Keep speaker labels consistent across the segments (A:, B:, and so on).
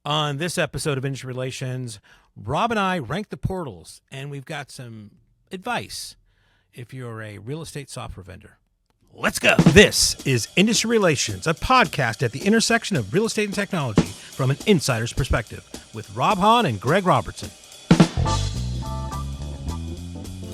A: On this episode of Industry Relations, Rob and I rank the portals, and we've got some advice if you're a real estate software vendor. Let's go. This is Industry Relations, a podcast at the intersection of real estate and technology from an insider's perspective with Rob Hahn and Greg Robertson.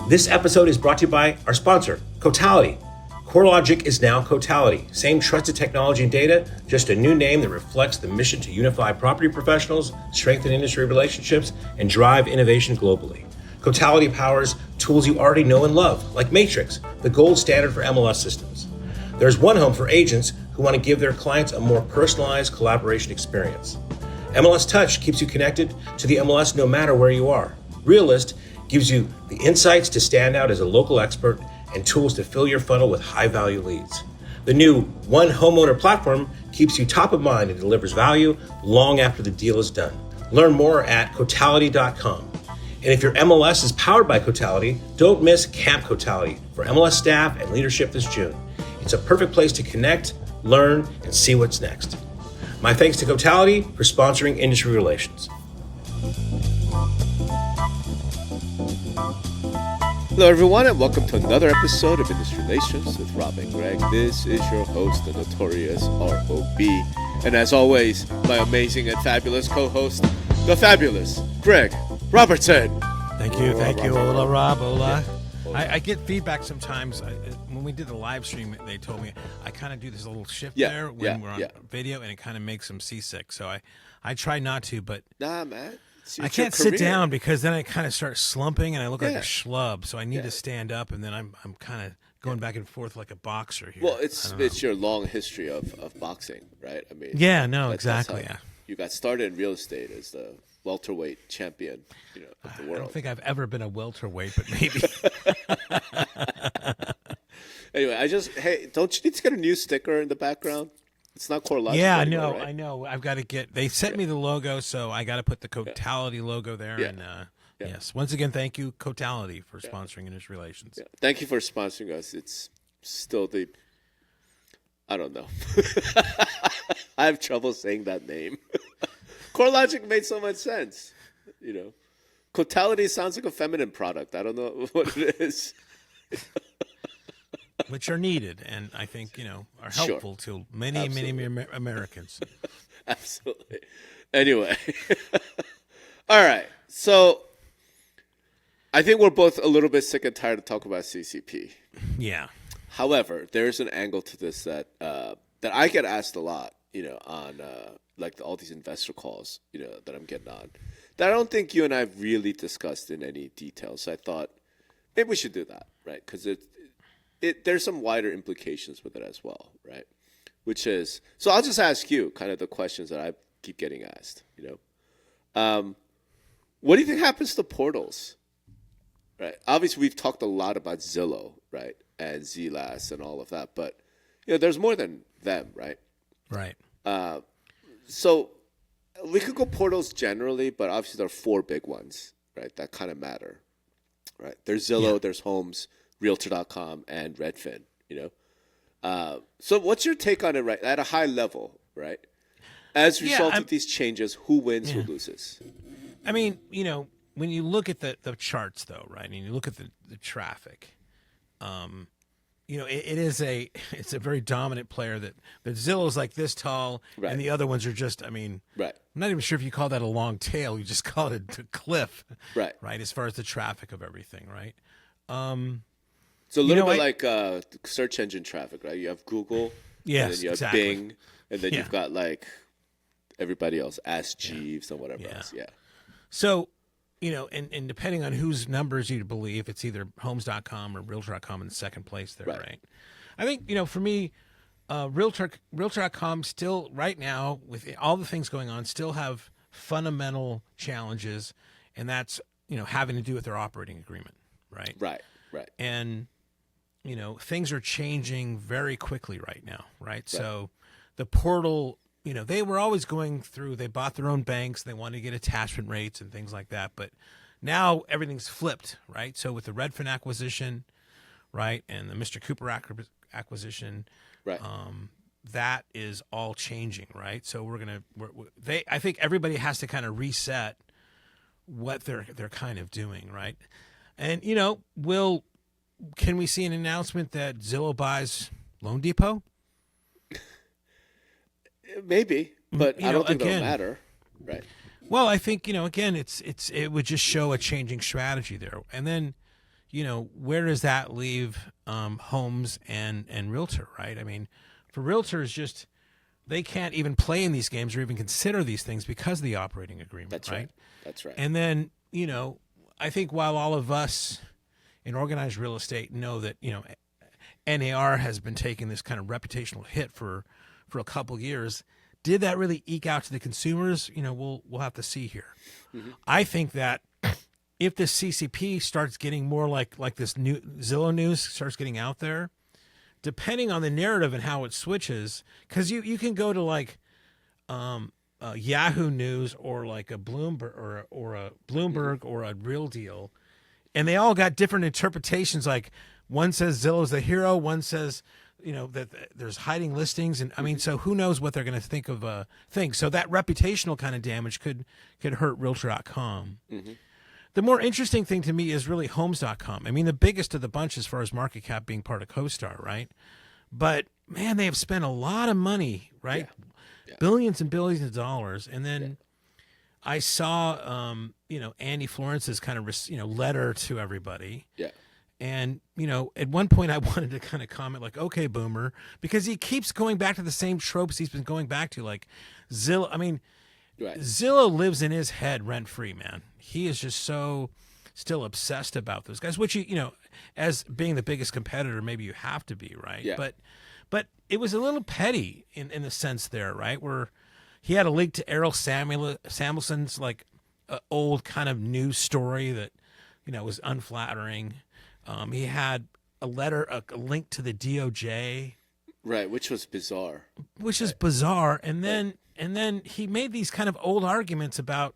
B: This episode is brought to you by our sponsor, Cotality. CoreLogic is now Cotality. Same trusted technology and data, just a new name that reflects the mission to unify property professionals, strengthen industry relationships, and drive innovation globally. Cotality powers tools you already know and love, like Matrix, the gold standard for MLS systems. There's one home for agents who want to give their clients a more personalized collaboration experience. MLS Touch keeps you connected to the MLS no matter where you are. Realist gives you the insights to stand out as a local expert and tools to fill your funnel with high-value leads. The new One Homeowner platform keeps you top of mind and delivers value long after the deal is done. Learn more at Cotality.com. And if your MLS is powered by Cotality, don't miss Camp Cotality for MLS staff and leadership this June. It's a perfect place to connect, learn, and see what's next. My thanks to Cotality for sponsoring Industry Relations.
C: Hello everyone, and welcome to another episode of Industry Relations with Rob and Greg. This is your host, the notorious ROB. And as always, my amazing and fabulous co-host, the fabulous Greg Robertson.
A: Thank you. Hola, Rob. Hola. I get feedback sometimes. When we did the live stream, they told me I kind of do this little shift there when we're on video, and it kind of makes them seasick. So I try not to, but...
C: Nah, man.
A: I can't sit down because then I kind of start slumping and I look like a schlub. So I need to stand up, and then I'm kind of going back and forth like a boxer here.
C: Well, it's your long history of boxing, right? I mean,
A: exactly.
C: You got started in real estate as the welterweight champion, of the world.
A: I don't think I've ever been a welterweight, but maybe.
C: Anyway, don't you need to get a new sticker in the background? It's not CoreLogic.
A: Yeah,
C: anymore, right?
A: I know. I've got to get. They sent me the logo, so I got to put the Cotality logo there.
C: Yeah.
A: And yes, once again, thank you, Cotality, for sponsoring Industry Relations.
C: Yeah. Thank you for sponsoring us. It's still I don't know. I have trouble saying that name. CoreLogic made so much sense. Cotality sounds like a feminine product. I don't know what it is.
A: Which are needed, and I think, are helpful to many Americans.
C: Absolutely. Anyway. All right. So I think we're both a little bit sick and tired of talking about CCP.
A: Yeah.
C: However, there's an angle to this that I get asked a lot, on all these investor calls, that I'm getting on, that I don't think you and I have really discussed in any detail. So I thought maybe we should do that, right? Because there's some wider implications with it as well, right? Which is, so I'll just ask you kind of the questions that I keep getting asked, What do you think happens to portals, right? Obviously, we've talked a lot about Zillow, right? And ZLAS and all of that, but, there's more than them, right?
A: Right.
C: So we could go portals generally, but obviously there are four big ones, right? That kind of matter, right? There's Zillow, there's Homes, Realtor.com, and Redfin, So what's your take on it, right? At a high level, right? As a result of these changes, who wins, who loses?
A: I mean, when you look at the charts, though, right, and you look at the traffic, it's a very dominant player that Zillow's like this tall, and the other ones are just, right. I'm not even sure if you call that a long tail. You just call it a cliff, right? As far as the traffic of everything, right?
C: So a little bit like search engine traffic, right? You have Google,
A: yes,
C: and then you have Bing, and then you've got everybody else, Ask Jeeves and whatever else. Yeah.
A: So, and depending on whose numbers you believe, it's either Homes.com or Realtor.com in the second place there, right? I think, for me, Realtor.com still right now, with all the things going on, still have fundamental challenges, and that's, having to do with their operating agreement, right?
C: Right.
A: And, things are changing very quickly right now, right? So the portal, they were always going through, they bought their own banks, they wanted to get attachment rates and things like that. But now everything's flipped, right? So with the Redfin acquisition, right, and the Mr. Cooper acquisition,
C: right,
A: that is all changing, right? So I think everybody has to kind of reset what they're kind of doing, right? And can we see an announcement that Zillow buys Loan Depot?
C: Maybe, but I don't think that'll matter, right?
A: Well, I think again, it would just show a changing strategy there, and then where does that leave homes and realtor, right? I mean, for realtors, they can't even play in these games or even consider these things because of the operating agreement.
C: That's right. That's right.
A: And then I think while all of us in organized real estate know that NAR has been taking this kind of reputational hit for a couple of years. Did that really eke out to the consumers? We'll have to see here. Mm-hmm. I think that if the CCP starts getting more like this new Zillow news starts getting out there, depending on the narrative and how it switches, because you can go to like Yahoo News or like a Bloomberg or a Bloomberg or a Real Deal, and they all got different interpretations. Like one says Zillow's the hero, one says that there's hiding listings, and I mean, so who knows what they're going to think of things. So that reputational kind of damage could hurt Realtor.com. Mm-hmm. The more interesting thing to me is really Homes.com. I mean, the biggest of the bunch as far as market cap being part of CoStar, right? But man, they have spent a lot of money, right? Yeah. Billions and billions of dollars, and then I saw Andy Florence's kind of letter to everybody. Yeah. And, at one point I wanted to kind of comment like, okay, boomer, because he keeps going back to the same tropes he's been going back to, like Zillow. I mean, right. Zillow lives in his head rent free, man. He is just so still obsessed about those guys, which, as being the biggest competitor, maybe you have to be, right? Yeah. But it was a little petty in the sense there, right? Where he had a link to Errol Samuelson's like old kind of news story that, was unflattering. He had a link to the DOJ,
C: right, which was bizarre.
A: And then he made these kind of old arguments about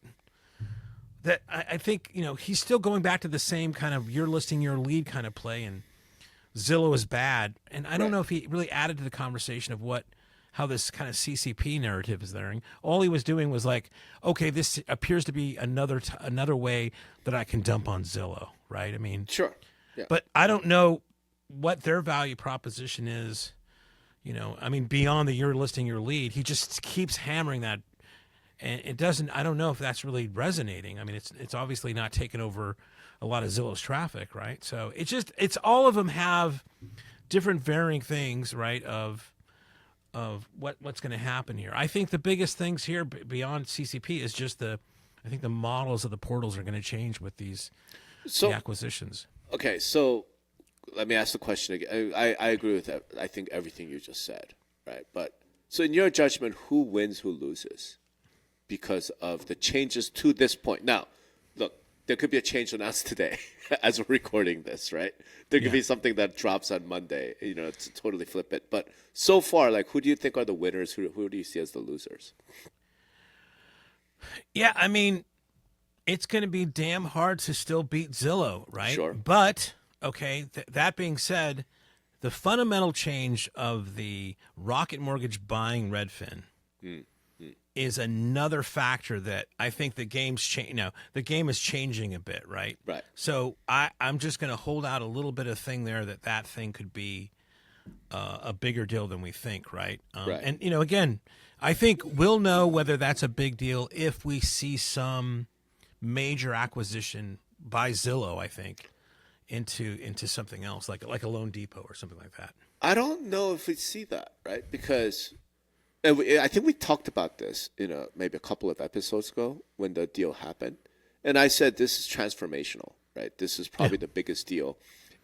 A: that. I think he's still going back to the same kind of you're listing your lead kind of play, and Zillow is bad. And I don't know if he really added to the conversation of how this kind of CCP narrative is there. All he was doing was like, okay, this appears to be another way that I can dump on Zillow, right? I mean,
C: sure. Yeah.
A: But I don't know what their value proposition is, I mean, beyond the you're listing your lead. He just keeps hammering that, and it doesn't, I don't know if that's really resonating. I mean, it's obviously not taking over a lot of Zillow's traffic, right? So it's all of them have different varying things, right, of what's going to happen here. I think the biggest things here beyond CCP is just I think the models of the portals are going to change with the acquisitions.
C: Okay, so let me ask the question again. I agree with that. I think everything you just said, right? But so in your judgment, who wins, who loses because of the changes to this point? Now, look, there could be a change announced today as we're recording this, right? There could be something that drops on Monday, to totally flip it. But so far, like, who do you think are the winners? Who do you see as the losers?
A: Yeah, I mean, it's going to be damn hard to still beat Zillow, right?
C: Sure.
A: But, okay, that being said, the fundamental change of the Rocket Mortgage buying Redfin is another factor that I think the game's the game is changing a bit, right?
C: Right.
A: So I'm just going to hold out a little bit of thing there that thing could be a bigger deal than we think, right?
C: Right.
A: And, again, I think we'll know whether that's a big deal if we see some major acquisition by Zillow, I think, into something else like a Loan Depot or something like that.
C: I don't know if we see that, right? Because I think we talked about this, maybe a couple of episodes ago when the deal happened, and I said this is transformational, right? This is probably the biggest deal,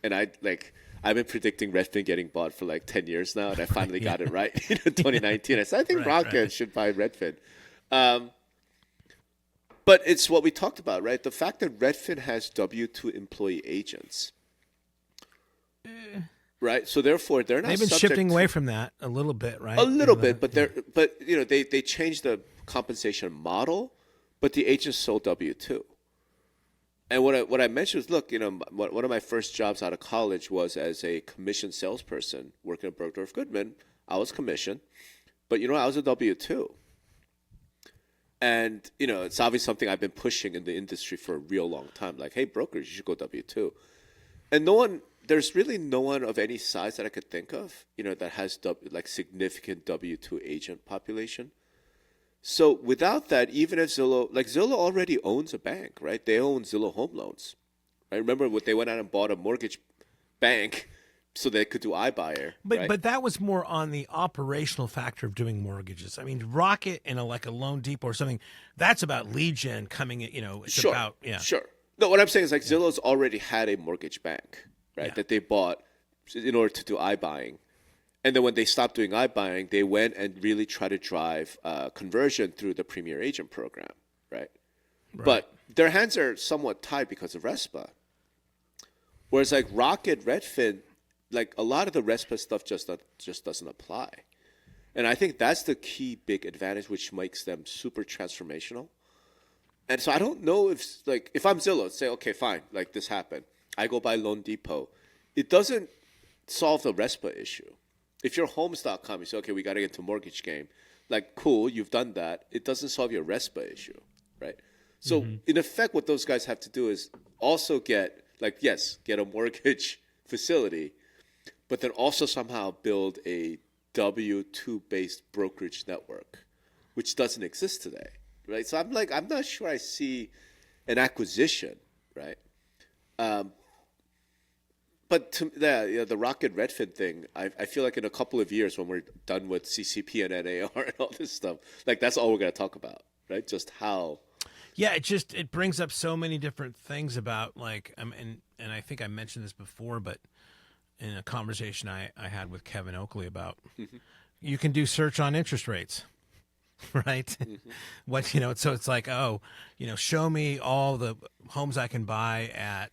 C: and I've been predicting Redfin getting bought for like 10 years now, and I finally got it right in 2019. I said I think Rocket should buy Redfin. But it's what we talked about, right? The fact that Redfin has W-2 employee agents, right? So therefore, they're not.
A: They've been shifting away from that a little bit, right?
C: A little bit, but they changed the compensation model, but the agents sold W-2. And what I mentioned was, look, one of my first jobs out of college was as a commission salesperson working at Bergdorf Goodman. I was commissioned, but I was a W-2. And, it's obviously something I've been pushing in the industry for a real long time. Like, hey, brokers, you should go W-2. And there's really no one of any size that I could think of, that has significant W-2 agent population. So without that, even if Zillow already owns a bank, right? They own Zillow Home Loans. I remember what they went out and bought a mortgage bank so they could do iBuyer. Right?
A: But that was more on the operational factor of doing mortgages. I mean, Rocket and a Loan Depot or something, that's about lead gen coming in, it's
C: Sure,
A: about, yeah.
C: Sure. No, what I'm saying is Zillow's already had a mortgage bank, right, that they bought in order to do iBuying. And then when they stopped doing iBuying, they went and really tried to drive conversion through the Premier Agent program, right? But their hands are somewhat tied because of RESPA. Whereas Rocket-Redfin, a lot of the RESPA stuff just doesn't apply. And I think that's the key big advantage, which makes them super transformational. And so I don't know if I'm Zillow, say, okay, fine, this happened. I go buy Loan Depot. It doesn't solve the RESPA issue. If you're Homes.com, you say, okay, we got to get into mortgage game. Cool, you've done that. It doesn't solve your RESPA issue, right? So in effect, what those guys have to do is also get a mortgage facility, but then also somehow build a W-2 based brokerage network, which doesn't exist today, right? So I'm not sure I see an acquisition, right? But the Rocket-Redfin thing, I feel like in a couple of years when we're done with CCP and NAR and all this stuff, that's all we're going to talk about, right? Just how.
A: Yeah, it brings up so many different things about and I think I mentioned this before, but in a conversation I had with Kevin Oakley about you can do search on interest rates, right? What so it's show me all the homes I can buy at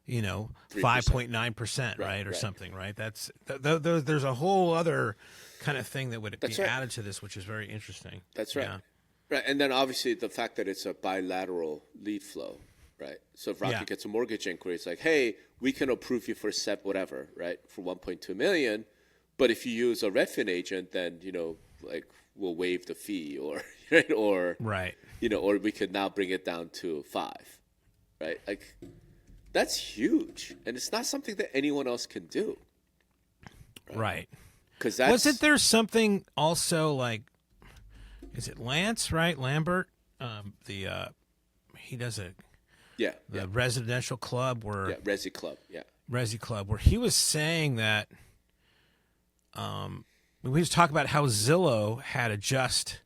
A: 5.9%, right, or something, right? That's there's a whole other kind of thing that would be added to this, which is very interesting.
C: That's right.
A: Yeah.
C: Right, and then obviously the fact that it's a bilateral lead flow, right? So if Rocket gets a mortgage inquiry, it's hey, we can approve you for whatever, right, for 1.2 million, but if you use a Redfin agent, then we'll waive the fee, or or or we could now bring it down to 5, right? That's huge, and it's not something that anyone else can do,
A: right?
C: Because
A: wasn't there something also is it Lance, right? Lambert, he does the residential club where
C: Resi Club,
A: where he was saying that we was talking about how Zillow had adjusted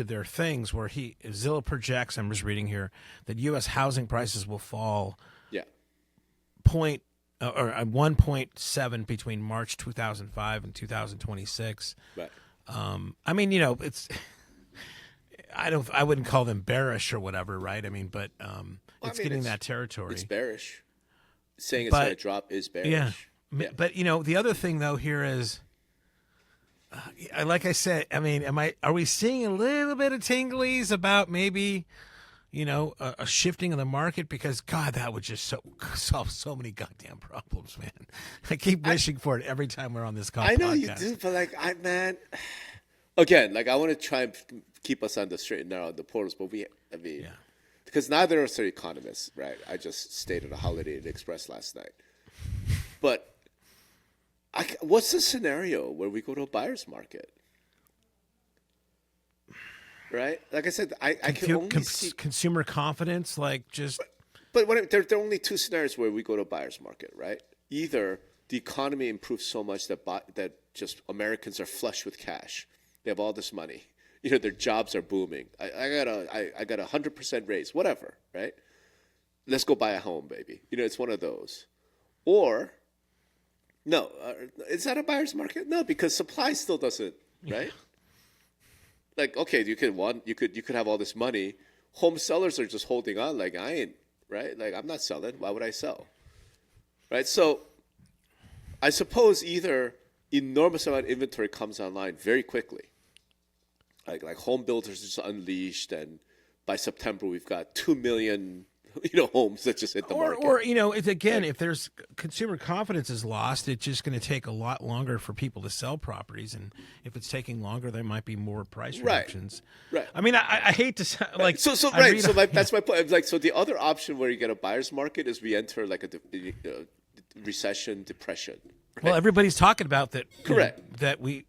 A: their things where Zillow projects, I'm just reading here, that U.S. housing prices will fall 1.7 between March 2005 and 2026.
C: Right.
A: I mean, it's I wouldn't call them bearish or whatever, right? I mean, but it's getting that territory.
C: It's bearish. Saying it's going to drop is bearish.
A: Yeah. But the other thing though here is, like I said, I mean, are we seeing a little bit of tinglies about maybe, a shifting of the market? Because God, that would just solve so many goddamn problems, man. I keep wishing for it every time we're on this podcast.
C: I know you do, but again, I want to try and keep us on the straight and narrow on the portals, but because neither of us are economists, right? I just stayed at a Holiday Inn Express last night, but. What's the scenario where we go to a buyer's market? Right? Like I said, I can only see
A: consumer confidence, But
C: there are only two scenarios where we go to a buyer's market, right? Either the economy improves so much that just Americans are flush with cash. They have all this money. Their jobs are booming. I got a 100% raise, whatever, right? Let's go buy a home, baby. It's one of those. Or no, is that a buyer's market? No, because supply still doesn't, right? Okay, you could have all this money. Home sellers are just holding on. I ain't, right? I'm not selling. Why would I sell? Right? So I suppose either enormous amount of inventory comes online very quickly. Like home builders just unleashed, and by September we've got 2 million homes that just hit the market.
A: Or it's again, if there's consumer confidence is lost, it's just going to take a lot longer for people to sell properties, and if it's taking longer, there might be more price reductions.
C: Right.
A: I mean, I hate to like
C: that's my point. Like, so the other option where you get a buyer's market is we enter like a recession, depression. Right?
A: Well, everybody's talking about that.
C: Correct.
A: That we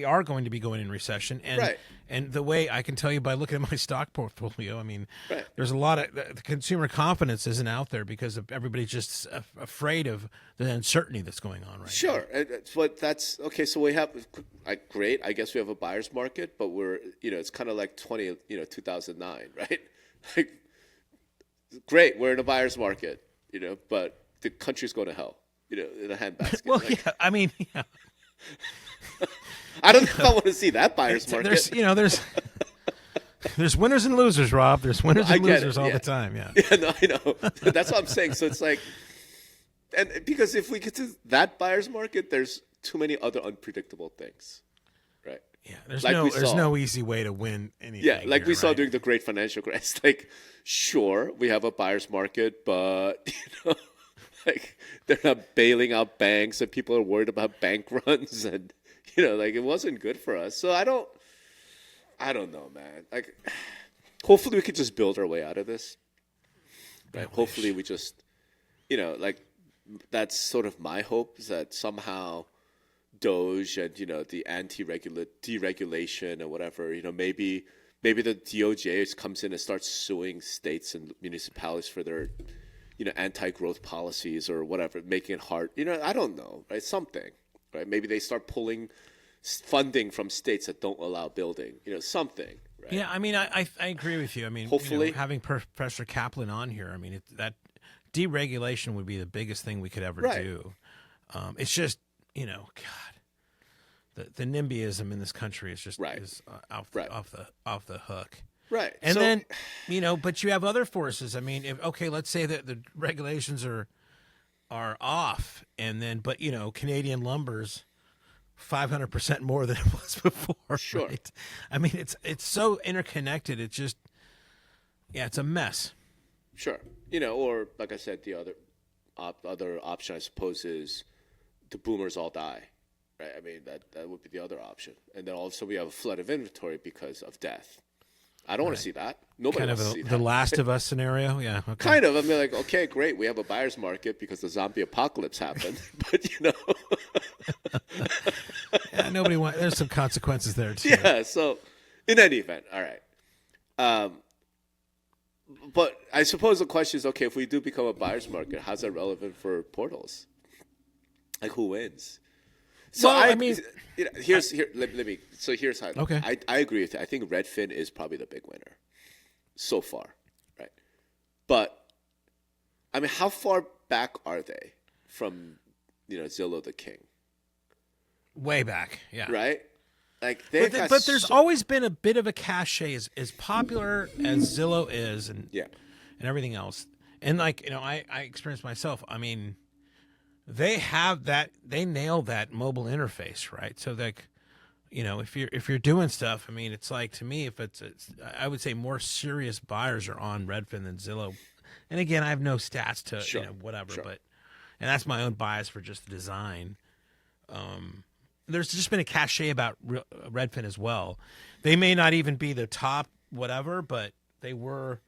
A: are going to be going in recession, and and the way I can tell you by looking at my stock portfolio, I mean, there's a lot of the consumer confidence isn't out there because of everybody's just afraid of the uncertainty that's going on right now.
C: Sure, but that's okay. So we have great. I guess we have a buyer's market, but we're it's kind of like 2009, right? Like, great, we're in a buyer's market, but the country's going to hell. In a handbasket.
A: Well, I mean,
C: I don't know if I want to see that buyer's market.
A: There's winners and losers, Rob. There's winners and losers all the time. Yeah.
C: Yeah, no, I know. That's what I'm saying. So it's like, and because if we get to that buyer's market, there's too many other unpredictable things, right?
A: Yeah. There's no easy way to win anything.
C: Yeah, like we saw during the Great Financial Crisis. Like, sure, we have a buyer's market, but like they're not bailing out banks, and people are worried about bank runs, and like it wasn't good for us. So I don't know, man. Like, hopefully we could just build our way out of this. Right? Hopefully we just, like that's sort of my hope, is that somehow Doge and the deregulation or whatever, maybe the DOJ comes in and starts suing states and municipalities for their anti-growth policies or whatever, making it hard. I don't know, right? Something, right? Maybe they start pulling funding from states that don't allow building, something, right?
A: Yeah, I mean, I agree with you. I mean,
C: hopefully
A: having Professor Kaplan on here, I mean, that deregulation would be the biggest thing we could ever do. It's just, God, the NIMBYism in this country is just is off the hook.
C: Right.
A: And then, but you have other forces. I mean, let's say that the regulations are off, and then, but Canadian lumber's 500% more than it was before.
C: Sure.
A: Right? I mean, it's so interconnected. It's just, it's a mess.
C: Sure. Or like I said, the other option, I suppose, is the boomers all die. Right. I mean, that would be the other option, and then also we have a flood of inventory because of death. I don't want to see that. Nobody wants to see that.
A: The Last of Us scenario, yeah. Okay.
C: Kind of. I mean, like, okay, great. We have a buyer's market because the zombie apocalypse happened, but
A: yeah, nobody wants. There's some consequences there too.
C: Yeah. So, in any event, all right. But I suppose the question is, okay, if we do become a buyer's market, how's that relevant for portals? Like, who wins? So
A: well, I mean,
C: here's how.
A: Okay.
C: I agree with you. I think Redfin is probably the big winner so far, right? But I mean, how far back are they from Zillow the king?
A: Way back, yeah.
C: Right. Like,
A: but there's always been a bit of a cachet as popular as Zillow is, and everything else. And like I experienced myself. I mean, they nailed that mobile interface, right? So like, if you're doing stuff, I mean, it's like, to me, if it's I would say more serious buyers are on Redfin than Zillow. And again, I have no stats to whatever, but and that's my own bias for just the design. There's just been a cachet about Redfin as well. They may not even be the top whatever, but they were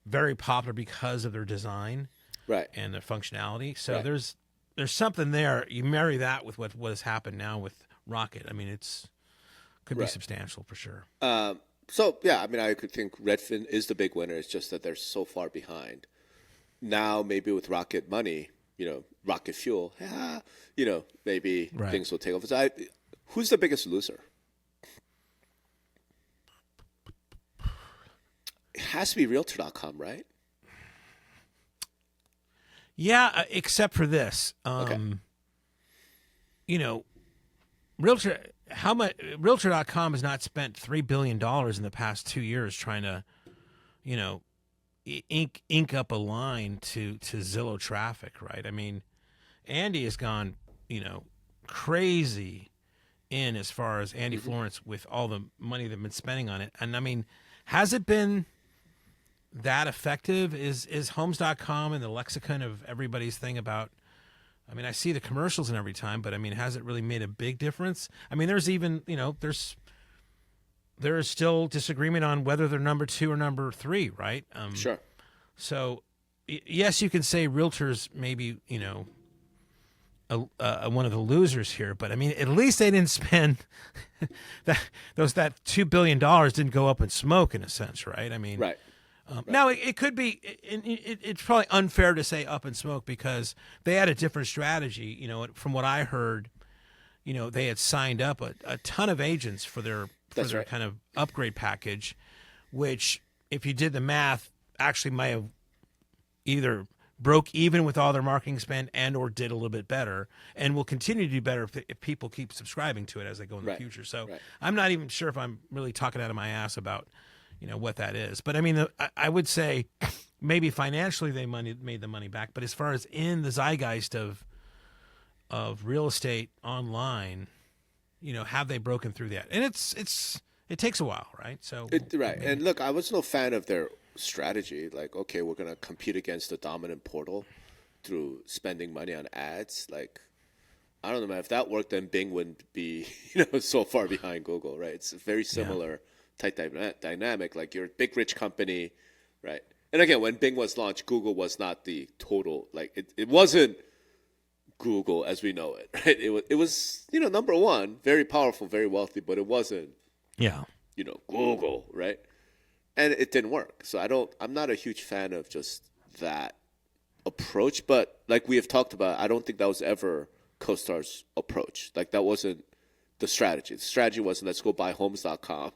A: very popular because of their design,
C: right,
A: and their functionality. So there's something there. You marry that with what has happened now with Rocket. I mean, could be substantial for sure.
C: So yeah, I mean, I could think Redfin is the big winner. It's just that they're so far behind. Now, maybe with Rocket money, Rocket fuel, maybe things will take over. So who's the biggest loser? It has to be Realtor.com, right?
A: Yeah, except for this. Realtor.com has not spent $3 billion in the past 2 years trying to, ink up a line to Zillow traffic, right? I mean, Andy has gone, crazy in as far as Andy Florence with all the money they've been spending on it. And I mean, has it been that effective? Is Homes.com in the lexicon of everybody's thing about? I mean, I see the commercials and every time, but I mean, has it really made a big difference? I mean, there's even there is still disagreement on whether they're number 2 or number 3, right?
C: Sure.
A: So, yes, you can say realtors maybe, one of the losers here, but I mean, at least they didn't spend that $2 billion didn't go up in smoke in a sense, right? I mean,
C: right.
A: Now it could be, it's probably unfair to say up in smoke because they had a different strategy. From what I heard, they had signed up a ton of agents for their
C: right.
A: kind of upgrade package, which if you did the math, actually might have either broke even with all their marketing spend and or did a little bit better and will continue to do better if people keep subscribing to it as they go in the future. So I'm not even sure if I'm really talking out of my ass about, what that is. But I mean, I would say maybe financially they made the money back. But as far as in the zeitgeist of real estate online, have they broken through that? And it takes a while, right? So
C: right. And look, I was no fan of their strategy. Like, okay, we're going to compete against the dominant portal through spending money on ads. Like, I don't know, man. If that worked, then Bing wouldn't be, so far behind Google, right? It's a very similar type dynamic. Like, you're a big, rich company, right? And again, when Bing was launched, Google was not the total, like, it wasn't Google as we know it, right? It was, number one, very powerful, very wealthy, but it wasn't, Google, right? And it didn't work. So I'm not a huge fan of just that approach. But like we have talked about, I don't think that was ever CoStar's approach. Like, that wasn't the strategy. The strategy was, let's go buy Homes.com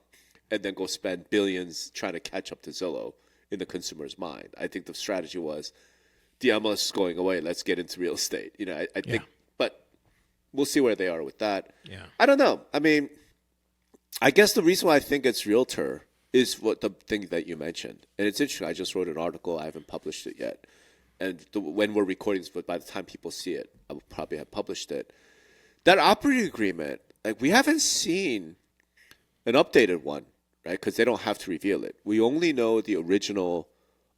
C: and then go spend billions trying to catch up to Zillow in the consumer's mind. I think the strategy was, the MLS is going away. Let's get into real estate. I think, but we'll see where they are with that.
A: Yeah.
C: I don't know. I mean, I guess the reason why I think it's Realtor is what the thing that you mentioned. And it's interesting. I just wrote an article. I haven't published it yet. And when we're recording this, but by the time people see it, I will probably have published it. That operating agreement, like, we haven't seen an updated one, right? Because they don't have to reveal it. We only know the original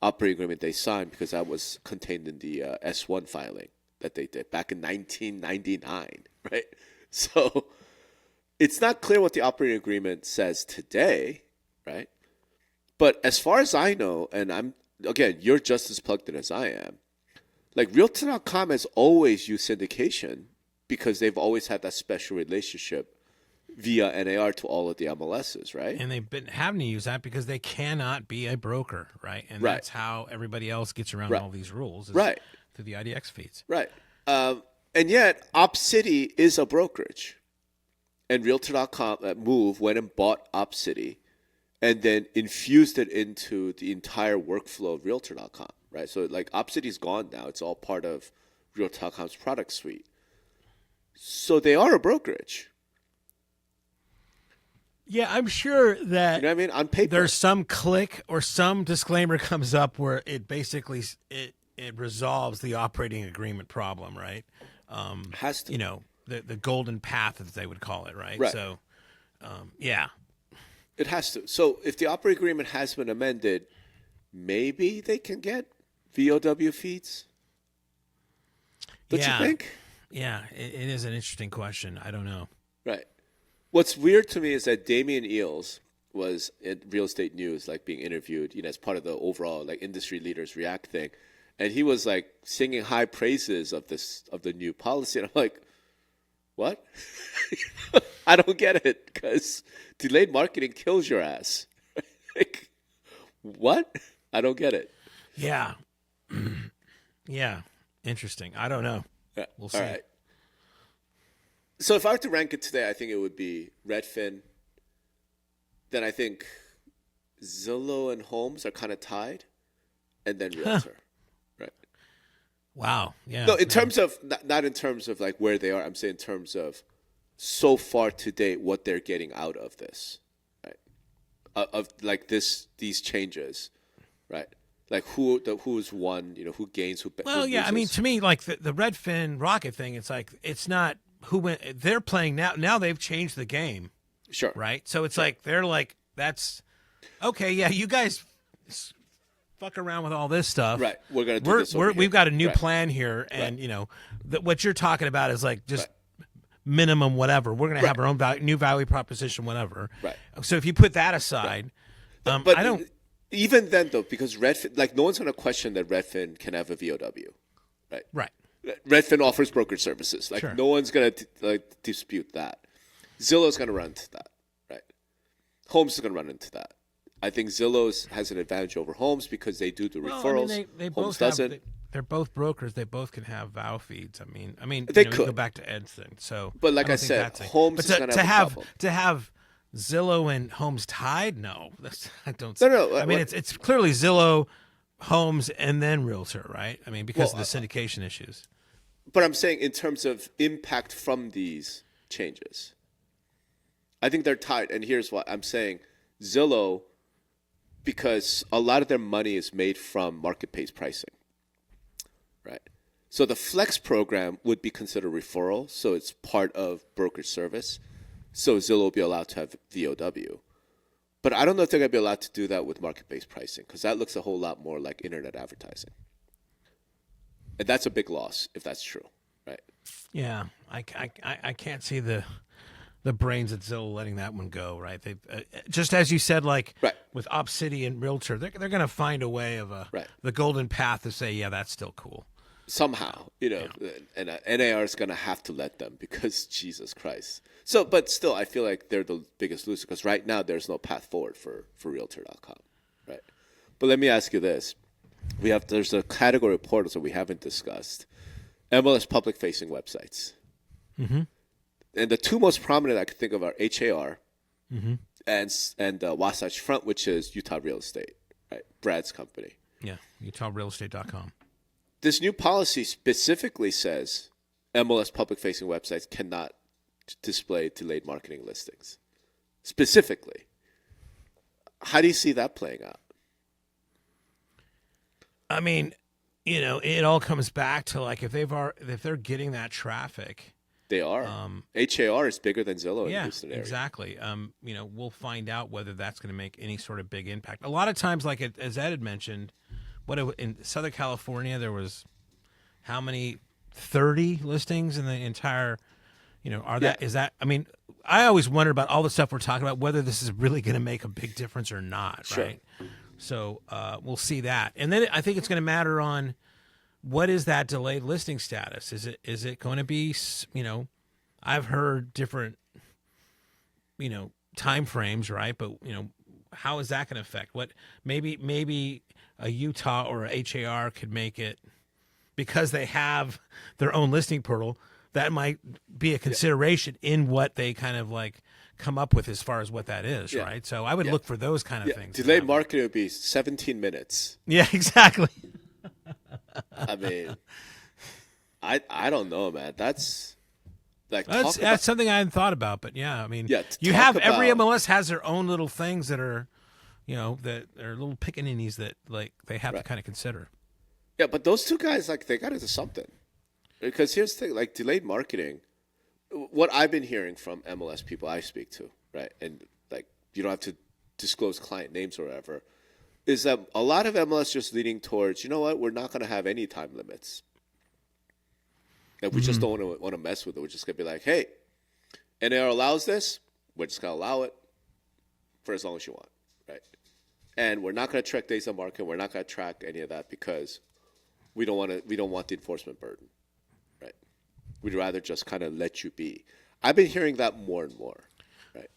C: operating agreement they signed because that was contained in the S1 filing that they did back in 1999, right? So it's not clear what the operating agreement says today, right? But as far as I know, and you're just as plugged in as I am, like, Realtor.com has always used syndication because they've always had that special relationship via NAR to all of the MLSs, right?
A: And they've been having to use that because they cannot be a broker, right? And that's how everybody else gets around all these rules, through the IDX feeds.
C: Right. And yet, OpCity is a brokerage. And Realtor.com Move went and bought OpCity and then infused it into the entire workflow of Realtor.com, right? So, like, OpCity's gone now. It's all part of Realtor.com's product suite. So they are a brokerage.
A: Yeah, I'm sure that,
C: you know what I mean? On paper,
A: there's some click or some disclaimer comes up where it basically it resolves the operating agreement problem, right?
C: Has to.
A: The golden path, as they would call it, right?
C: Right.
A: So,
C: it has to. So if the operating agreement has been amended, maybe they can get VOW feeds. Don't you think?
A: Yeah, it is an interesting question. I don't know.
C: Right. What's weird to me is that Damian Eales was at Real Estate News, like, being interviewed, as part of the overall, like, industry leaders react thing, and he was, like, singing high praises of the new policy, and I'm like, what? I don't get it, because delayed marketing kills your ass. Like, what? I don't get it.
A: Yeah. Yeah. Interesting. I don't know.
C: Yeah.
A: We'll see.
C: All right. So if I were to rank it today, I think it would be Redfin. Then I think Zillow and Homes are kind of tied, and then Realtor. Right.
A: Wow. Yeah.
C: No, in terms of not in terms of, like, where they are. I'm saying in terms of so far to date what they're getting out of this, right? Of like these changes, right? Like who's won, who gains, who.
A: Well,
C: who
A: yeah.
C: loses.
A: I mean, to me, like the Redfin Rocket thing, it's like it's not who went. They're playing now. Now they've changed the game.
C: Sure.
A: Right. So it's like they're like that's okay. Yeah, you guys fuck around with all this stuff.
C: Right. We're going to do this over here.
A: We've got a new
C: Right.
A: plan here, and
C: Right.
A: you know what you're talking about is like just minimum whatever. We're going to have our own new value proposition, whatever.
C: Right.
A: So if you put that aside,
C: But
A: I don't.
C: even then though, because Redfin, like no one's going to question that Redfin can have a VOW, right?
A: Right.
C: Redfin offers brokerage services. Like
A: Sure.
C: no one's going to dispute that. Zillow's going to run into that, right? Homes is going to run into that. I think Zillow has an advantage over Homes because they do the referrals.
A: they
C: Homes
A: both
C: doesn't.
A: they're both brokers. They both can have VOW feeds. I mean,
C: They
A: you know, we
C: could.
A: go back to Ed's thing. So,
C: But like
A: don't
C: I
A: think
C: said,
A: that's it.
C: Homes
A: But
C: is going to have a problem.
A: to have Zillow and Homes tied. No, I don't.
C: No.
A: I mean, it's clearly Zillow, Homes, and then Realtor, right? I mean, because of the syndication issues.
C: But I'm saying in terms of impact from these changes, I think they're tied. And here's what I'm saying. Zillow, because a lot of their money is made from market-based pricing, right? So the Flex program would be considered referral, so it's part of brokerage service. So Zillow will be allowed to have VOW. But I don't know if they're going to be allowed to do that with market-based pricing because that looks a whole lot more like internet advertising. And that's a big loss if that's true, right?
A: Yeah, I can't see the brains at Zillow letting that one go, right? They just as you said, like
C: Right.
A: with Obsidian and Realtor, they're going to find a way of the golden path to say, yeah, that's still cool.
C: Somehow, you know, and NAR is going to have to let them because Jesus Christ. So, but still, I feel like they're the biggest loser because right now there's no path forward for Realtor.com, right? But let me ask you this. There's a category of portals that we haven't discussed. MLS public-facing websites.
A: Mm-hmm.
C: And the two most prominent I could think of are HAR and Wasatch Front, which is Utah Real Estate, right? Brad's company.
A: Yeah, UtahRealEstate.com.
C: This new policy specifically says MLS public-facing websites cannot display delayed marketing listings. Specifically. How do you see that playing out?
A: I mean, you know, it all comes back to like if they're getting that traffic.
C: They are. HAR is bigger than Zillow in the Houston area.
A: Exactly. You know, we'll find out whether that's going to make any sort of big impact. A lot of times, like as Ed had mentioned, in Southern California there was how many 30 listings in the entire. You know, is that? I mean, I always wonder about all the stuff we're talking about whether this is really going to make a big difference or not.
C: Sure.
A: Right. So we'll see that, and then I think it's going to matter on what is that delayed listing status. Is it going to be? You know, I've heard different, you know, time frames, right? But you know, how is that going to affect? What maybe a Utah or a HAR could make it because they have their own listing portal. That might be a consideration in what they kind of like come up with as far as what that is, right? So I would look for those kind of things.
C: Delayed marketing would be 17 minutes.
A: Yeah, exactly.
C: I mean, I don't know, man. That's like
A: that's something I hadn't thought about, but yeah, I mean, you
C: talk
A: have every
C: about-
A: MLS has their own little things that are, you know, that are little pickaninnies that like they have to kind of consider.
C: Yeah, but those two guys, like, they got into something. Because here's the thing, like, delayed marketing, what I've been hearing from MLS people I speak to, right, and, like, you don't have to disclose client names or whatever, is that a lot of MLS just leaning towards, you know what, we're not going to have any time limits. Like, we just don't want to mess with it. We're just going to be like, hey, NAR allows this, we're just going to allow it for as long as you want, right? And we're not going to track days on market. We're not going to track any of that because we don't want the enforcement burden. We'd rather just kind of let you be. I've been hearing that more and more, right?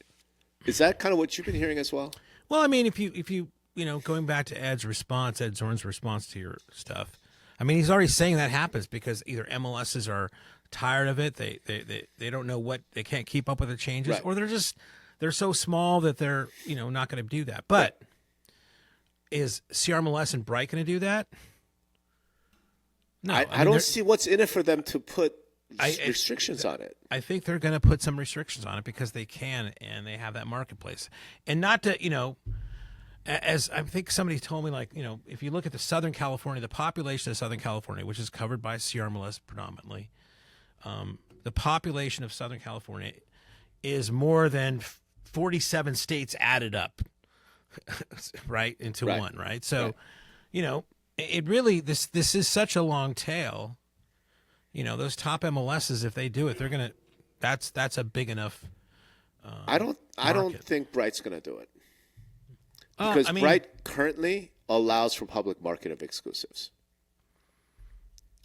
C: Is that kind of what you've been hearing as well?
A: Well, I mean, if you know, going back to Ed Zorn's response to your stuff, I mean, he's already saying that happens because either MLSs are tired of it, they don't know what, they can't keep up with the changes, or they're so small that they're, you know, not going to do that. But is CRMLS and Bright going to do that? No,
C: I don't see what's in it for them to put restrictions on it.
A: I think they're going to put some restrictions on it because they can, and they have that marketplace. And not to, you know, as I think somebody told me, like, you know, if you look at the Southern California, the population of Southern California, which is covered by CRMLS predominantly, the population of Southern California is more than 47 states added up, right, into one, right? So, it really this is such a long tail. Those top MLSs, if they do it, they're gonna. That's a big enough.
C: I don't
A: market.
C: think Bright's gonna do it because Bright currently allows for public market of exclusives.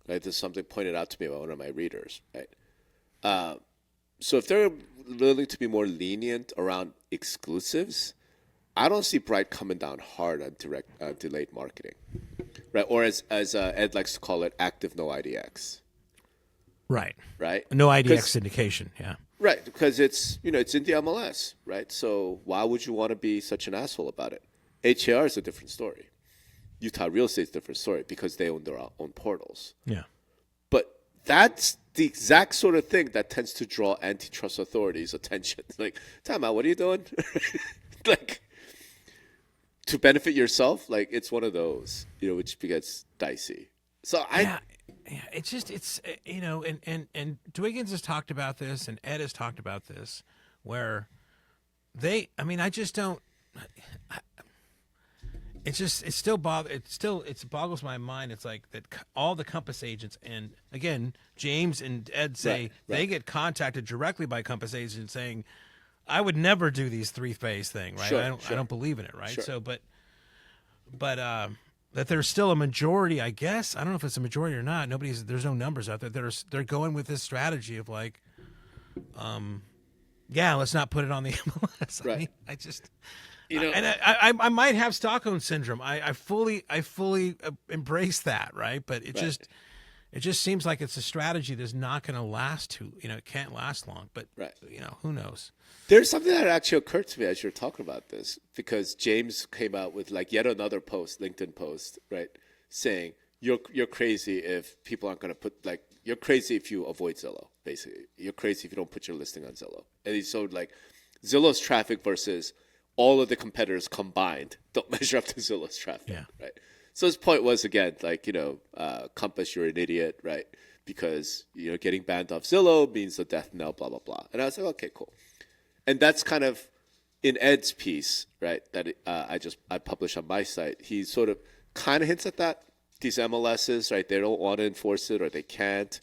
C: Right, this is something pointed out to me by one of my readers. Right, so if they're willing to be more lenient around exclusives, I don't see Bright coming down hard on delayed marketing, right? Or as Ed likes to call it, active no IDX.
A: Right.
C: Right.
A: No IDX syndication. Yeah.
C: Right, because it's it's in the MLS, right? So why would you want to be such an asshole about it? HAR is a different story. Utah Real Estate is a different story because they own their own portals.
A: Yeah.
C: But that's the exact sort of thing that tends to draw antitrust authorities' attention. Like, time out, what are you doing? Like, to benefit yourself? Like, it's one of those, which gets dicey. So
A: Yeah, it's and Dwiggins has talked about this, and Ed has talked about this, where I just don't. It boggles my mind. It's like that all the Compass agents, and again, James and Ed say they get contacted directly by Compass agents saying, "I would never do these three-phase thing, right?
C: Sure,
A: I don't believe in it, right?"
C: Sure.
A: So, but that there's still a majority, I guess. I don't know if it's a majority or not. There's no numbers out there. They're going with this strategy of like, let's not put it on the MLS.
C: Right.
A: I mean, I just. And I might have Stockholm syndrome. I fully embrace that, right? But it just seems like it's a strategy that's not going to last it can't last long. But who knows?
C: There's something that actually occurred to me as you're talking about this, because James came out with like yet another LinkedIn post, right, saying you're crazy if people aren't going to put you're crazy if you avoid Zillow. Basically, you're crazy if you don't put your listing on Zillow. And he showed like Zillow's traffic versus all of the competitors combined don't measure up to Zillow's traffic, right? So his point was, again, like, Compass, you're an idiot, right? Because, getting banned off Zillow means the death knell, blah, blah, blah. And I was like, okay, cool. And that's kind of in Ed's piece, right, that I published on my site. He sort of kind of hints at that. These MLSs, right, they don't want to enforce it or they can't.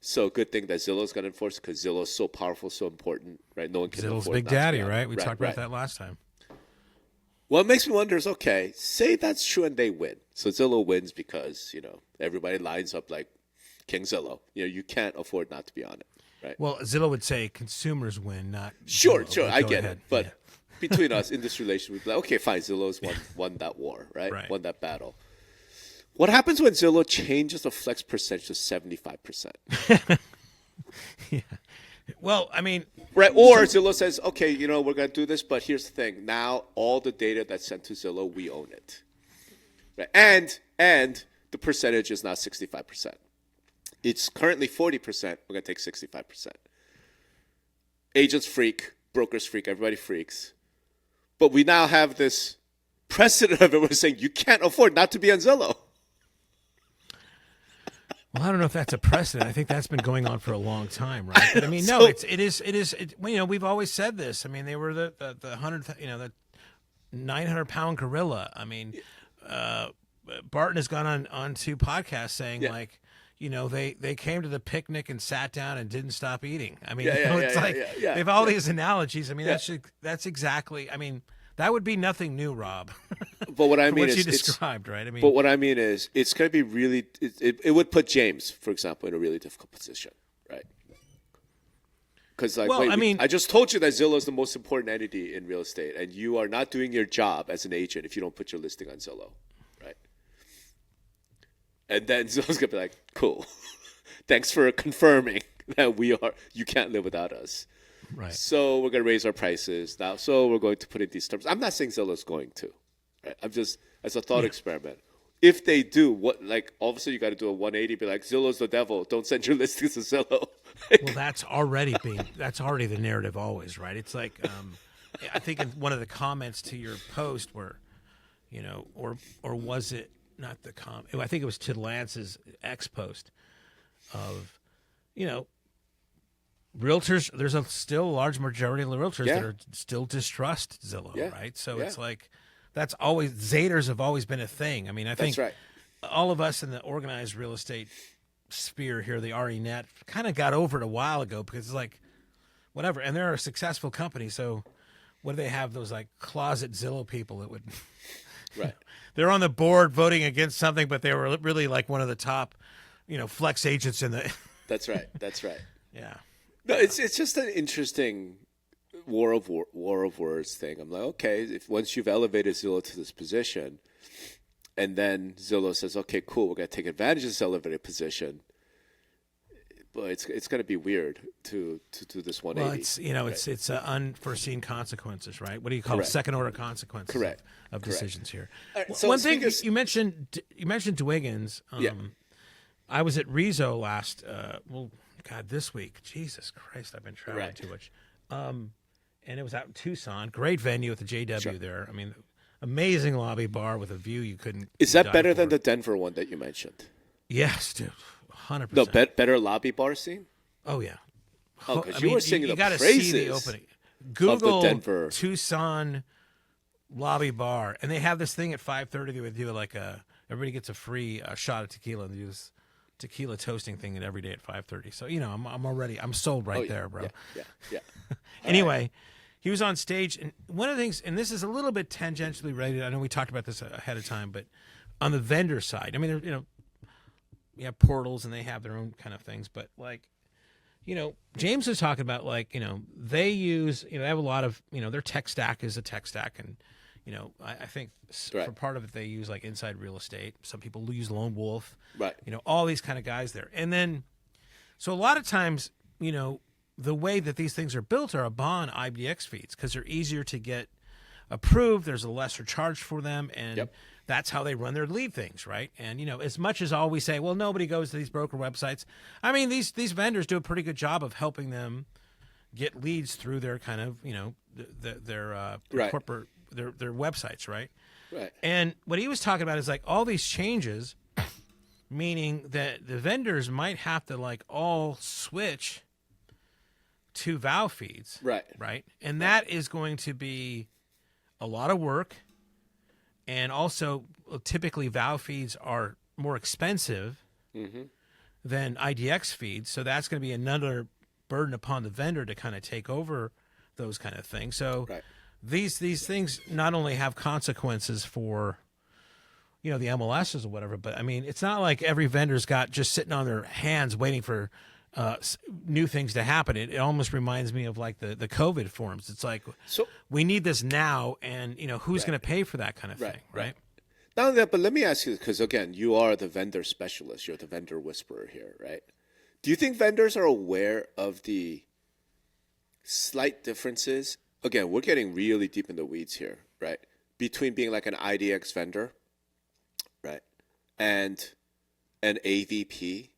C: So good thing that Zillow's going to enforce it because Zillow's so powerful, so important, right? No one can
A: Zillow's
C: afford
A: big
C: not to
A: daddy,
C: be on it.
A: right? We talked about that last time.
C: What makes me wonder is, okay, say that's true and they win. So Zillow wins because, everybody lines up like King Zillow. You can't afford not to be on it, right?
A: Well, Zillow would say consumers win, not
C: Sure,
A: Zillow,
C: sure, I get
A: ahead.
C: it. But between us, in this relation, we'd be like, okay, fine, Zillow's won that war, right? Won that battle. What happens when Zillow changes the flex percentage to 75%?
A: Yeah. Well, I mean,
C: right. Or Zillow says, okay, we're going to do this, but here's the thing. Now, all the data that's sent to Zillow, we own it. Right. And the percentage is now 65%. It's currently 40%. We're going to take 65%. Agents freak, brokers freak, everybody freaks. But we now have this precedent of it. We're saying you can't afford not to be on Zillow.
A: Well, I don't know if that's a precedent. I think that's been going on for a long time, right? But I mean, no, it is. We've always said this. I mean, they were the 900-pound gorilla. I mean, Barton has gone on two podcasts saying they came to the picnic and sat down and didn't stop eating. I mean, they have all these analogies. I mean, that's exactly. I mean, that would be nothing new, Rob.
C: But what I mean
A: what
C: is,
A: you described, right? I mean,
C: but what I mean is, it's going to be really. It would put James, for example, in a really difficult position, right? Because I just told you that Zillow is the most important entity in real estate, and you are not doing your job as an agent if you don't put your listing on Zillow, right? And then Zillow's going to be like, "Cool, thanks for confirming that you can't live without us."
A: Right.
C: So we're going to raise our prices now. So we're going to put in these terms. I'm not saying Zillow's going to. Right? I'm just, as a thought experiment. If they do, all of a sudden you got to do a 180, be like, Zillow's the devil. Don't send your listings to Zillow.
A: Well, that's already the narrative always, right? It's like, I think in one of the comments to your post where, or was it not the I think it was to Lance's X post of, realtors, there's still a large majority of the realtors that are still distrust Zillow, right? So it's like, that's always, Zaters have always been a thing. I mean, I think
C: That's right.
A: all of us in the organized real estate sphere here, the RENet, kind of got over it a while ago because it's like, whatever. And they're a successful company. So what do they have? Those like closet Zillow people that would,
C: Right.
A: they're on the board voting against something, but they were really like one of the top, flex agents in the.
C: That's right. That's right.
A: Yeah.
C: No, it's just an interesting war of words thing. I'm like, okay, if once you've elevated Zillow to this position, and then Zillow says, okay, cool, we're gonna take advantage of this elevated position, but it's gonna be weird to do this 180.
A: Well, it's unforeseen consequences, right? What do you call it?
C: Correct.
A: Second order consequences
C: Correct.
A: of decisions here.
C: All right, so
A: One thing
C: speaking of-
A: you mentioned Dwiggins.
C: Yeah.
A: I was at Rezo this week. Jesus Christ, I've been traveling
C: Right.
A: too much. And it was out in Tucson. Great venue at the JW
C: Sure.
A: there. I mean, amazing lobby bar with a view you couldn't.
C: Is that
A: die
C: better than
A: for.
C: the Denver one that you mentioned?
A: Yes, dude. 100%.
C: No, better lobby bar scene.
A: Oh yeah.
C: Oh, because you were singing the
A: gotta
C: praises
A: see the opening. Google
C: Denver.
A: Tucson lobby bar, and they have this thing at 5:30. They would do everybody gets a free shot of tequila, and they do this tequila toasting thing and every day at 5:30. So I'm sold right there, bro.
C: Yeah.
A: Anyway, he was on stage, and one of the things, and this is a little bit tangentially related. I know we talked about this ahead of time, but on the vendor side, I mean, you have portals and they have their own kind of things, but like, James was talking about like, they use, they have a lot of, their tech stack is a tech stack, and I think
C: Right.
A: for part of it they use like Inside Real Estate. Some people use Lone Wolf,
C: Right.
A: all these kind of guys there, and then so a lot of times, the way that these things are built are upon IDX feeds because they're easier to get approved. There's a lesser charge for them, and
C: Yep.
A: that's how they run their lead things, right? And as much as all we say, well, nobody goes to these broker websites. I mean, these vendors do a pretty good job of helping them get leads through their kind of their
C: Right.
A: corporate their websites, right?
C: Right.
A: And what he was talking about is like all these changes, meaning that the vendors might have to like all switch to VOW feeds,
C: Right.
A: right? And that is going to be a lot of work. And also, typically, VOW feeds are more expensive than IDX feeds. So that's going to be another burden upon the vendor to kind of take over those kind of things. So
C: Right.
A: these things not only have consequences for, the MLSs or whatever, but I mean, it's not like every vendor's got just sitting on their hands waiting for new things to happen. It almost reminds me of like the COVID forms. It's like,
C: So
A: we need this now, and who's going to pay for that kind of
C: Right,
A: thing,
C: right.
A: right?
C: not only that, but let me ask you, because again, you are the vendor specialist. You're the vendor whisperer here, right? Do you think vendors are aware of the slight differences? Again, we're getting really deep in the weeds here, right? Between being like an IDX vendor, right, and an AVP.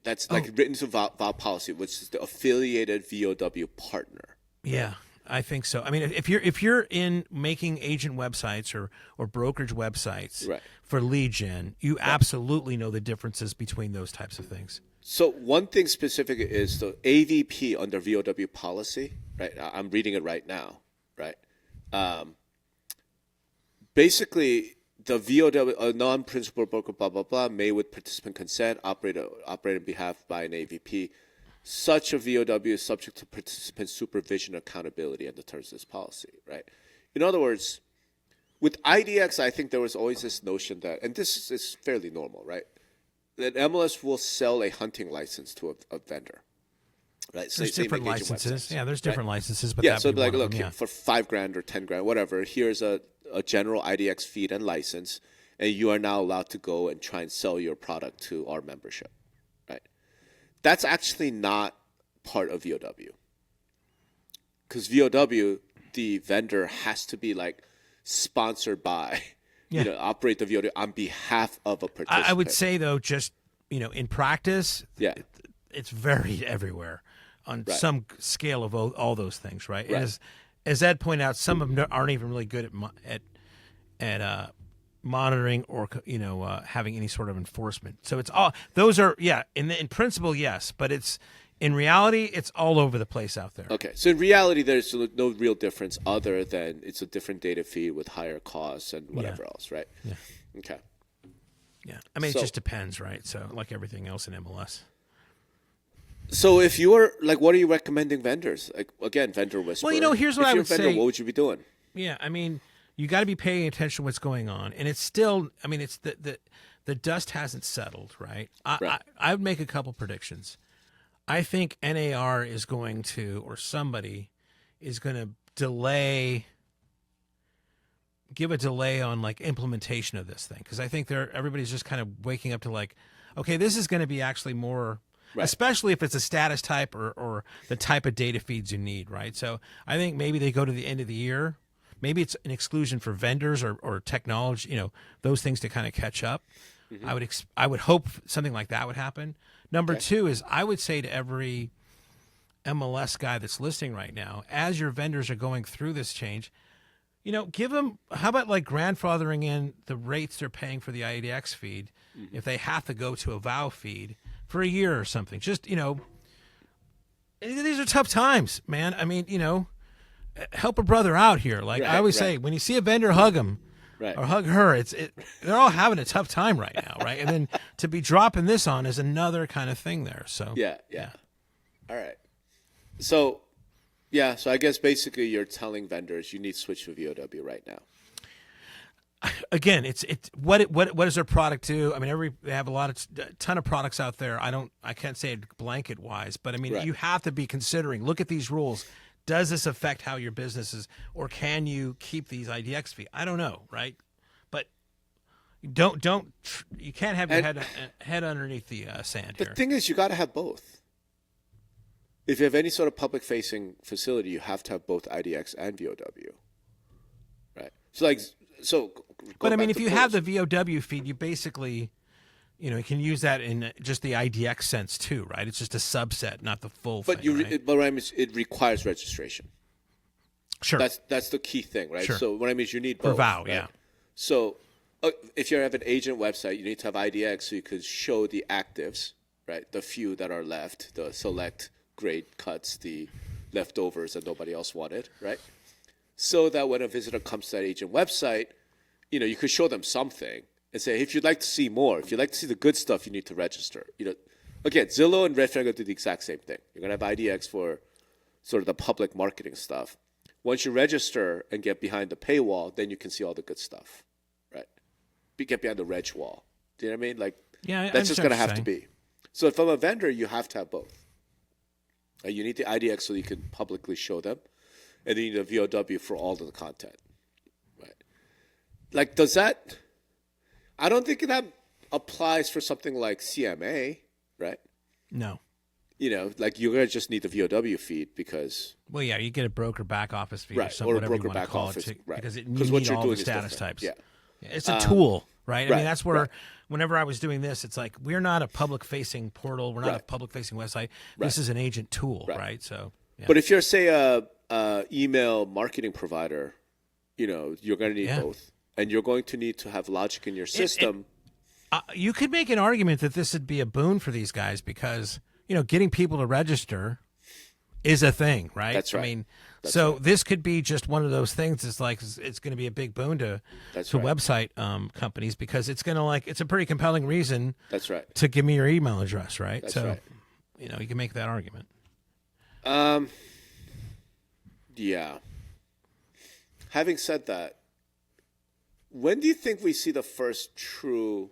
C: That's like written to VOW policy, which is the affiliated VOW partner.
A: Yeah, I think so. I mean, if you're in making agent websites or brokerage websites
C: Right.
A: for lead gen, you absolutely know the differences between those types of things.
C: So one thing specific is the AVP under VOW policy, right? I'm reading it right now, right? Basically, the VOW, a non-principal broker, blah, blah, blah, may with participant consent operate on behalf by an AVP. Such a VOW is subject to participant supervision and accountability under terms of this policy, right? In other words, with IDX, I think there was always this notion that, and this is fairly normal, right? That MLS will sell a hunting license to a vendor, right?
A: There's different
C: make agent
A: licenses.
C: websites,
A: Yeah, there's
C: right?
A: different licenses, but
C: Yeah,
A: that'd
C: so
A: be
C: like,
A: one of
C: look,
A: them, yeah.
C: for $5,000 or $10,000, whatever, here's a general IDX feed and license, and you are now allowed to go and try and sell your product to our membership, right? That's actually not part of VOW. Because VOW, the vendor has to be like sponsored by,
A: Yeah.
C: operate the VOW on behalf of a participant.
A: I would say though, just in practice,
C: Yeah.
A: it's varied everywhere on
C: Right.
A: some scale of all those things, right?
C: Right.
A: As Ed pointed out, some of them aren't even really good at monitoring or having any sort of enforcement. So it's all those are in principle yes, but it's In reality, it's all over the place out there.
C: Okay, so in reality, there's no real difference other than it's a different data feed with higher costs and whatever else, right?
A: Yeah.
C: Okay.
A: Yeah. I mean, it just depends, right? So like everything else in MLS.
C: So if you were like, what are you recommending vendors? Like again, vendor whisper.
A: Well, here's what I would say.
C: If you're a vendor, what would you be doing?
A: Yeah, I mean, you got to be paying attention to what's going on, and it's still. I mean, it's the dust hasn't settled, right? I would make a couple predictions. I think NAR is going to, or somebody is going to give a delay on like implementation of this thing, because I think everybody's just kind of waking up to like, okay, this is going to be actually more. Right. Especially if it's a status type or the type of data feeds you need, right? So I think maybe they go to the end of the year. Maybe it's an exclusion for vendors or technology, those things to kind of catch up. Mm-hmm. I would hope something like that would happen. Number two is I would say to every MLS guy that's listening right now, as your vendors are going through this change, give them, how about like grandfathering in the rates they're paying for the IDX feed if they have to go to a VOW feed for a year or something. Just, these are tough times, man. I mean, help a brother out here. Like I always say, when you see a vendor, hug him or hug her. They're all having a tough time right now, right? And then to be dropping this on is another kind of thing there. So
C: yeah. All right. So I guess basically you're telling vendors you need to switch to VOW right now.
A: Again, what does their product do? I mean, they have a ton of products out there. I can't say it blanket wise, but I mean, you have to be considering. Look at these rules. Does this affect how your business is, or can you keep these IDX fees? I don't know, right? But you can't have your head underneath the sand here.
C: The thing is, you got to have both. If you have any sort of public-facing facility, you have to have both IDX and VOW, right? But
A: I mean, if you have the VOW feed, you basically, you can use that in just the IDX sense too, right? It's just a subset, not the full thing.
C: But it requires registration.
A: Sure.
C: That's the key thing, right?
A: Sure.
C: So what I mean is you need both.
A: For VOW,
C: right?
A: yeah.
C: So if you have an agent website, you need to have IDX so you could show the actives, right? The few that are left, the select grade cuts, the leftovers that nobody else wanted, right? So that when a visitor comes to that agent website, you could show them something and say, if you'd like to see more, if you'd like to see the good stuff, you need to register. Again, Zillow and Redfin are going to do the exact same thing. You're going to have IDX for sort of the public marketing stuff. Once you register and get behind the paywall, then you can see all the good stuff, right? Get behind the reg wall. Do you know what I mean? Like, that's just going to have to be. So if I'm a vendor, you have to have both. You need the IDX so you can publicly show them, and then you need a VOW for all of the content, right? Like, does that? I don't think that applies for something like CMA, right?
A: No.
C: Like you're gonna just need the VOW feed because.
A: Well, yeah, you get a broker back office feed,
C: right?
A: Or
C: a broker back
A: office,
C: right?
A: Because you
C: what
A: need
C: you're
A: all
C: doing
A: the
C: is
A: status
C: different.
A: types.
C: Yeah.
A: It's a tool, right? I mean, that's where.
C: Right.
A: Whenever I was doing this, it's like we're not a public-facing portal. We're not a public-facing website. This is an agent tool, right? So,
C: but if you're, say, a email marketing provider, you're going to need both, and you're going to need to have logic in your system.
A: You could make an argument that this would be a boon for these guys because getting people to register is a thing, right?
C: That's right.
A: I mean, this could be just one of those things. It's like it's going to be a big boon to website companies because it's going to it's a pretty compelling reason.
C: That's right.
A: To give me your email address, right?
C: That's right.
A: You can make that argument.
C: Yeah. Having said that, when do you think we see the first true,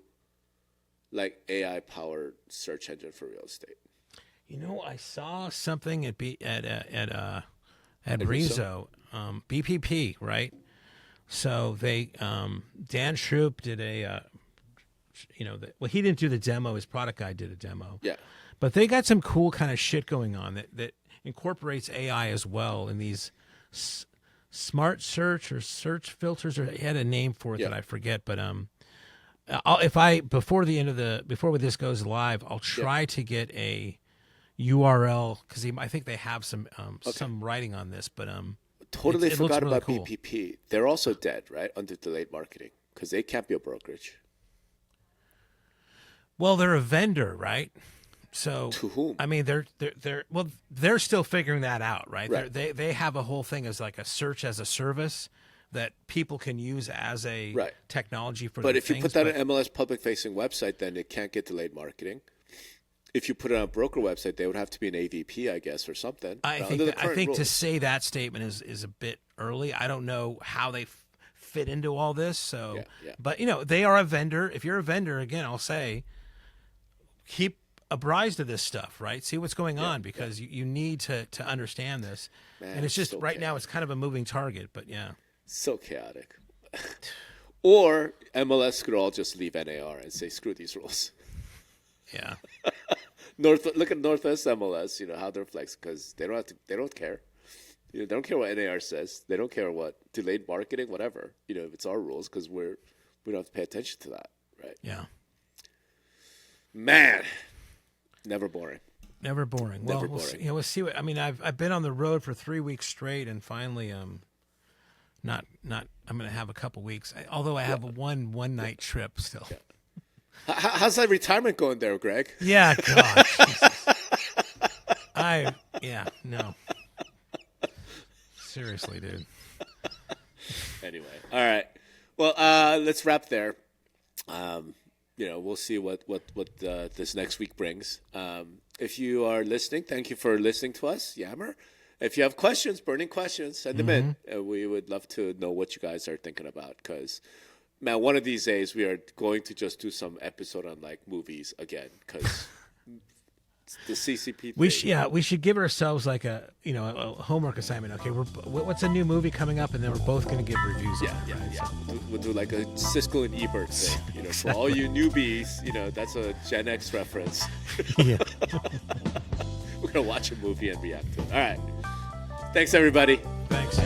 C: AI powered search engine for real estate?
A: I saw something at Rizzo, BPP, right? So they, Dan Shroop did he didn't do the demo. His product guy did a demo.
C: Yeah.
A: But they got some cool kind of shit going on that incorporates AI as well in these smart search or search filters, or he had a name for it that I forget. But before this goes live, I'll try to get a URL because I think they have some writing on this, but
C: totally forgot
A: really
C: about
A: cool.
C: BPP. They're also dead, right? Under delayed marketing because they can't be a brokerage.
A: Well, they're a vendor, right? So
C: To whom?
A: I mean, they're still figuring that out, right?
C: Right.
A: They have a whole thing as like a search as a service that people can use as a
C: Right.
A: technology for.
C: But
A: their
C: if you
A: things,
C: put that
A: but-
C: on MLS public facing website, then it can't get delayed marketing. If you put it on a broker website, they would have to be an AVP, I guess, or something.
A: I
C: Under
A: think
C: the
A: that, I
C: current
A: think to
C: rules.
A: say that statement is a bit early. I don't know how they fit into all this. So,
C: Yeah.
A: but they are a vendor. If you're a vendor, again, I'll say, keep apprised of this stuff, right? See what's going on because you need to understand this.
C: Man,
A: And it's just
C: so
A: right now it's kind of a moving target. But yeah,
C: So chaotic. Or MLS could all just leave NAR and say, screw these rules.
A: yeah.
C: Look at Northwest MLS, how they're flexing because they don't care. They don't care what NAR says. They don't care what delayed marketing, whatever. If it's our rules because we don't have to pay attention to that, right?
A: Yeah.
C: Man, never boring.
A: Never boring.
C: Never
A: Well,
C: boring.
A: we'll see what. I mean, I've been on the road for 3 weeks straight, and finally, not. I'm going to have a couple weeks. Although I have a one night trip still.
C: How's that retirement going there, Greg?
A: Yeah, God. Jesus. No. Seriously, dude.
C: Anyway, all right. Well, let's wrap there. We'll see what this next week brings. If you are listening, thank you for listening to us, Yammer. If you have questions, burning questions, send them in. We would love to know what you guys are thinking about because, man, one of these days we are going to just do some episode on like movies again because the CCP.
A: We should give ourselves like a homework assignment. Okay, what's a new movie coming up, and then we're both going to give reviews.
C: Yeah. We'll do like a Siskel and Ebert thing. For all you newbies, that's a Gen X reference.
A: Yeah.
C: We're gonna watch a movie and react to it. All right. Thanks, everybody.
A: Thanks.